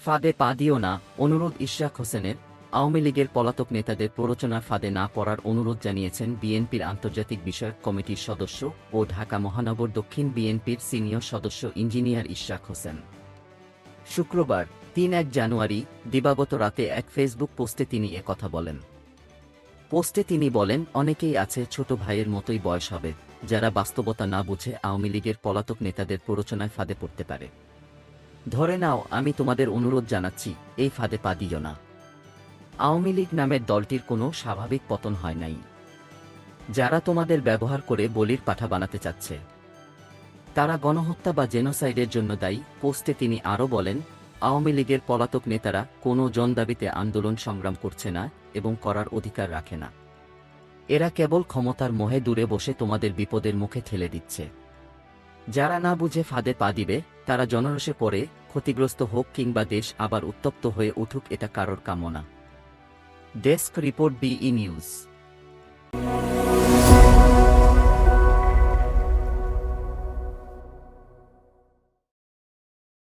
ফাঁদে পা দিও না, অনুরোধ ইশরাক হোসেনের। আওয়ামী লীগের পলাতক নেতাদের প্ররোচনার ফাঁদে না পড়ার অনুরোধ জানিয়েছেন বিএনপির আন্তর্জাতিক বিষয়ক কমিটির সদস্য ও ঢাকা মহানগর দক্ষিণ বিএনপির সিনিয়র সদস্য ইঞ্জিনিয়ার ইশরাক হোসেন। শুক্রবার ৩ জানুয়ারি দিবাগত রাতে এক ফেসবুক পোস্টে তিনি একথা বলেন। পোস্টে তিনি বলেন, অনেকেই আছে ছোট ভাইয়ের মতোই বয়স হবে, যারা বাস্তবতা না বুঝে আওয়ামী লীগের পলাতক নেতাদের প্ররোচনায় ফাঁদে পড়তে পারে। ধরে নাও, আমি তোমাদের অনুরোধ জানাচ্ছি, এই ফাঁদে পা দিও না। আওয়ামী লীগ নামের দলটির কোনো স্বাভাবিক পতন হয় নাই। যারা তোমাদের ব্যবহার করে বলির পাঠা বানাতে চাচ্ছে, তারা গণহত্যা বা জেনোসাইডের জন্য দায়ী। পোস্টে তিনি আরও বলেন, আওয়ামী লীগের পলাতক নেতারা কোনো জনদাবিতে আন্দোলন সংগ্রাম করছে না এবং করার অধিকার রাখে না। এরা কেবল ক্ষমতার মোহে দূরে বসে তোমাদের বিপদের মুখে ঠেলে দিচ্ছে। যারা না বুঝে ফাঁদে পা দিবে, তারা জনরোষে পড়ে ক্ষতিগ্রস্ত হোক কিংবা দেশ আবার উত্তপ্ত হয়ে উঠুক, এটা কারোর কামনা। Desk report, BE news.